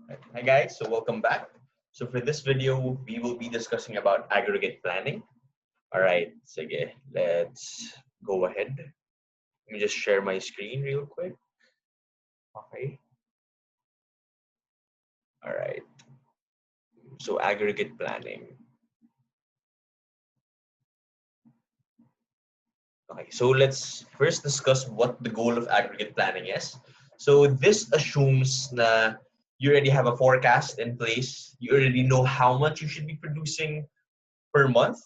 Hi guys, so welcome back. So for this video, we will be discussing about aggregate planning. All right, sige, let's go ahead. Let me just share my screen real quick. Okay. All right. So aggregate planning. Okay, so let's first discuss what the goal of aggregate planning is. So this assumes that you already have a forecast in place. You already know how much you should be producing per month.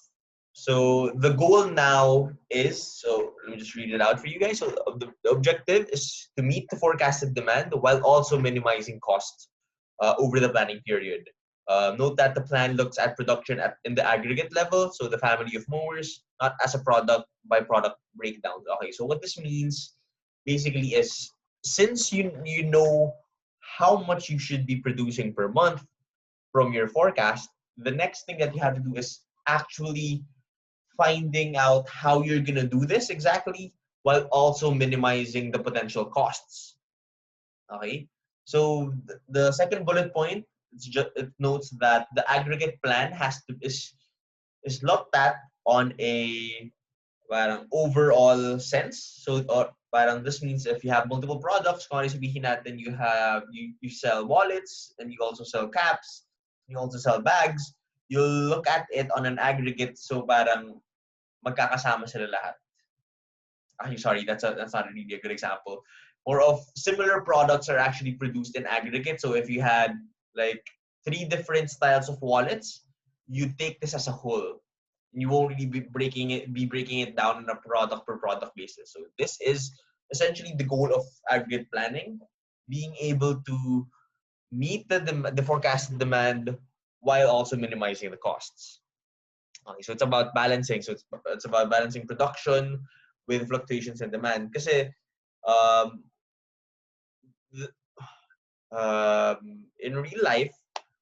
So the goal now is, so let me just read it out for you guys. So the objective is to meet the forecasted demand while also minimizing costs over the planning period. Note that the plan looks at production in the aggregate level, so the family of mowers, not as a product by product breakdown. Okay, so what this means basically is since you know how much you should be producing per month from your forecast, the next thing that you have to do is actually finding out how you're going to do this exactly while also minimizing the potential costs. Okay. So the second bullet point, it notes that the aggregate plan is looked at on a parang overall sense. So or parang this means if you have multiple products, kung ano sabihin natin you sell wallets and you also sell caps, you also sell bags, you'll look at it on an aggregate so parang magkakasama sila lahat. Actually, sorry, that's not really a good example. More of similar products are actually produced in aggregate. So if you had like three different styles of wallets, you take this as a whole. You won't really be breaking it down on a product per product basis. So this is essentially the goal of aggregate planning, being able to meet the forecasted demand while also minimizing the costs. Okay, so it's about balancing. So it's about balancing production with fluctuations in demand. Kasi um, in real life,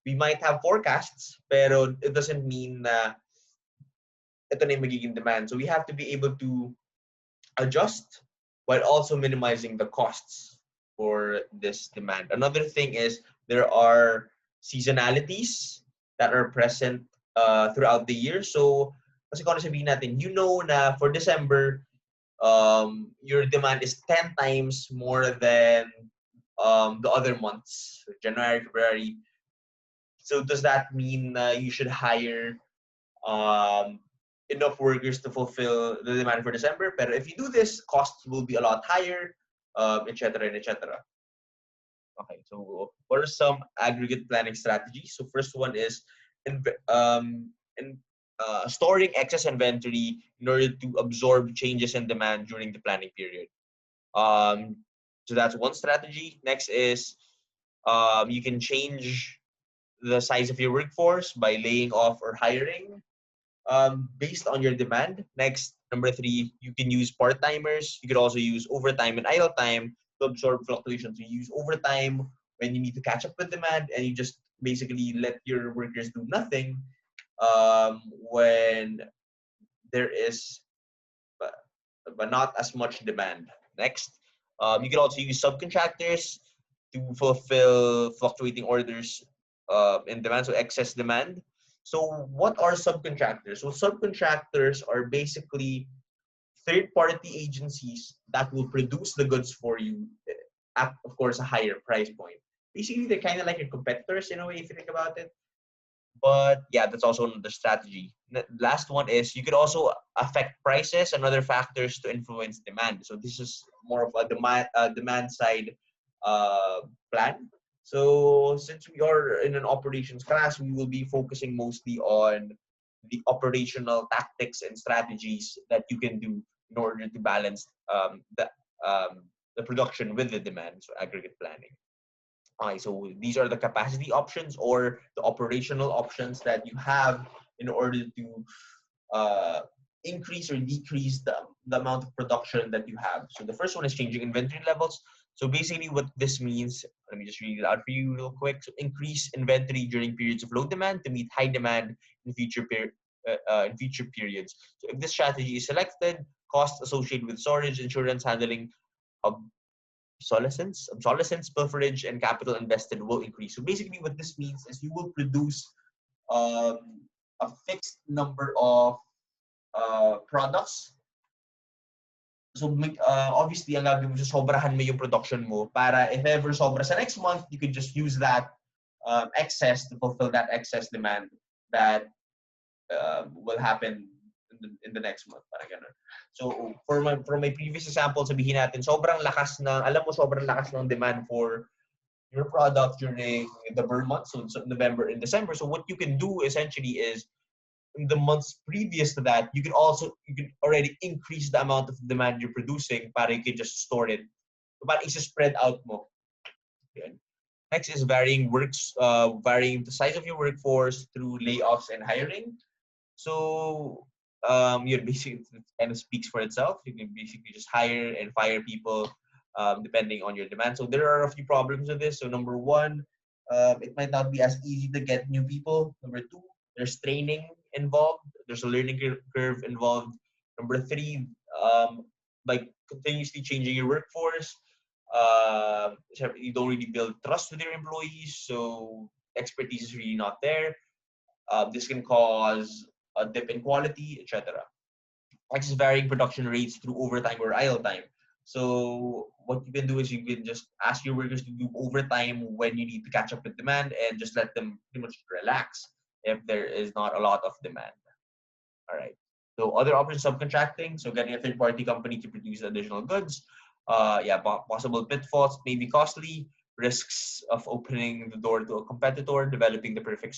we might have forecasts, pero it doesn't mean na ito na yung magiging demand. So we have to be able to adjust while also minimizing the costs for this demand. Another thing is there are seasonalities that are present throughout the year. So, kasi kung ano sabihin natin, you know na for December, your demand is 10 times more than the other months, January, February. So does that mean you should hire um, enough workers to fulfill the demand for December? But if you do this, costs will be a lot higher, etc. and etc. Okay, so what are some aggregate planning strategies? So first one is in, in storing excess inventory in order to absorb changes in demand during the planning period. Um, so that's one strategy. Next is you can change the size of your workforce by laying off or hiring based on your demand. Next, number three, you can use part-timers. You could also use overtime and idle time to absorb fluctuations. You use overtime when you need to catch up with demand, and you just basically let your workers do nothing when there is but not as much demand. Next, you can also use subcontractors to fulfill fluctuating orders in demand, so excess demand. So what are subcontractors? So subcontractors are basically third-party agencies that will produce the goods for you at, of course, a higher price point. Basically, they're kind of like your competitors in a way, if you think about it. But yeah, that's also another strategy. The last one is you could also affect prices and other factors to influence demand. So this is more of a demand side plan. So since we are in an operations class, we will be focusing mostly on the operational tactics and strategies that you can do in order to balance the production with the demand. So aggregate planning. Okay, so these are the capacity options or the operational options that you have in order to uh, increase or decrease the amount of production that you have. So the first one is changing inventory levels. So basically what this means, let me just read it out for you real quick. So increase inventory during periods of low demand to meet high demand in in future periods. So if this strategy is selected, costs associated with storage, insurance, handling, obsolescence, pilferage, and capital invested will increase. So basically, what this means is you will produce a fixed number of products. So obviously, ang gagawin mo, sobrahan mo yung production mo para if ever sobra sa next month, you could just use that excess to fulfill that excess demand that will happen in the next month. Parang ganun. So for my previous example, sabihin natin, sobrang lakas ng demand for your product during the burn month, so November and December. So what you can do essentially is in the months previous to that, you can already increase the amount of demand you're producing para you can just store it. So para isa-spread out mo. Okay. Next is varying the size of your workforce through layoffs and hiring. So basically it kind of speaks for itself. You can basically just hire and fire people depending on your demand. So there are a few problems with this. So number one, it might not be as easy to get new people. Number two, there's training involved. There's a learning curve involved. Number three, by continuously changing your workforce, you don't really build trust with your employees. So expertise is really not there. This can cause a dip in quality, etc. Next is varying production rates through overtime or idle time. So what you can do is you can just ask your workers to do overtime when you need to catch up with demand and just let them pretty much relax if there is not a lot of demand. All right. So other options, subcontracting. So getting a third-party company to produce additional goods. Possible pitfalls may be costly. Risks of opening the door to a competitor. Developing the perfect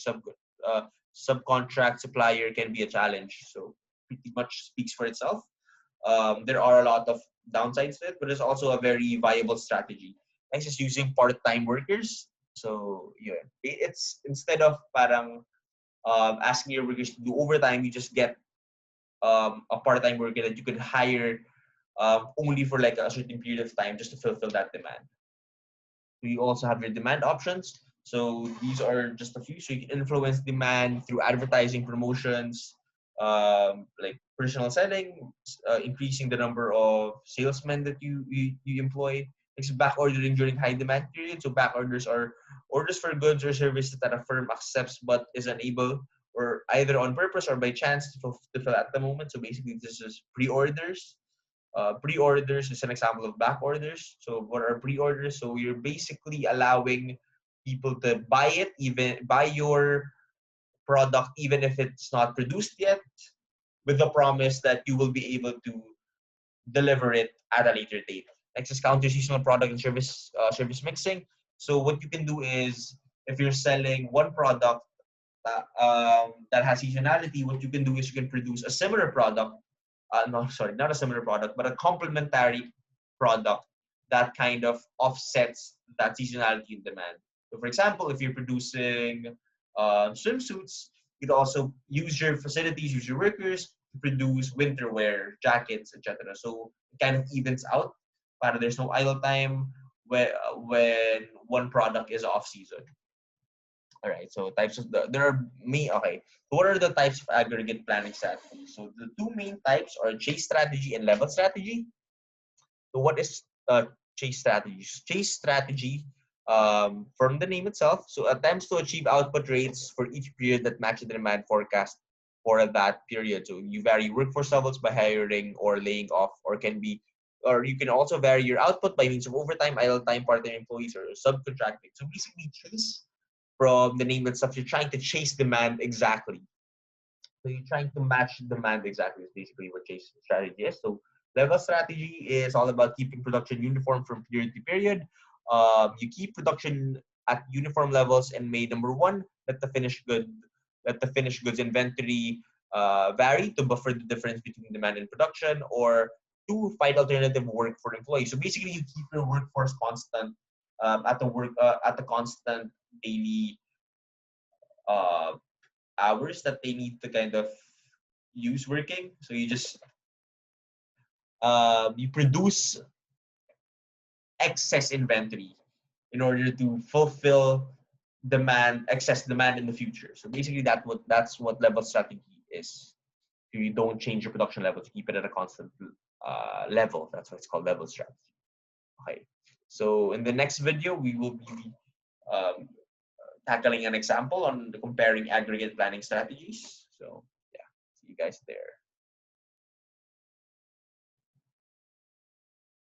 subcontract supplier can be a challenge. So pretty much speaks for itself. There are a lot of downsides to it, but it's also a very viable strategy. Next is using part-time workers. So yeah, it's instead of parang asking your workers to do overtime, you just get a part-time worker that you could hire only for like a certain period of time just to fulfill that demand. We also have your demand options. So these are just a few. So you can influence demand through advertising, promotions, like personal selling, increasing the number of salesmen that you employ. It's back ordering during high demand period. So back orders are orders for goods or services that a firm accepts but is unable or either on purpose or by chance to fulfill at the moment. So basically this is pre-orders. Pre-orders is an example of back orders. So what are pre-orders? So you're basically allowing people to buy your product even if it's not produced yet, with the promise that you will be able to deliver it at a later date. Next is counter seasonal product and service mixing. So what you can do is if you're selling one product that has seasonality, what you can do is you can produce a similar product. Not a similar product, but a complementary product that kind of offsets that seasonality in demand. So for example, if you're producing swimsuits, you'd also use your facilities, use your workers to produce winter wear, jackets, etc. So it kind of evens out. But there's no idle time when one product is off season. All right, so types of there are okay. So what are the types of aggregate planning strategies? So the two main types are chase strategy and level strategy. So what is chase strategy? Chase strategy, from the name itself, so attempts to achieve output rates for each period that match the demand forecast for that period. So you vary workforce levels by hiring or laying off, or you can also vary your output by means of overtime, idle time, part-time employees, or subcontracting. So basically, chase, from the name itself, you're trying to chase demand exactly. So you're trying to match demand exactly is basically what chase strategy is. So level strategy is all about keeping production uniform from period to period. You keep production at uniform levels and may, number one, let the finished goods inventory vary to buffer the difference between demand and production, or two, find alternative work for employees. So basically, you keep your workforce constant at the constant daily hours that they need to kind of use working. So you just you produce excess inventory in order to fulfill excess demand in the future. So basically, that's what level strategy is. So you don't change your production level to keep it at a constant level. That's why it's called level strategy. Okay. So in the next video, we will be um, tackling an example on the comparing aggregate planning strategies. So yeah, see you guys there.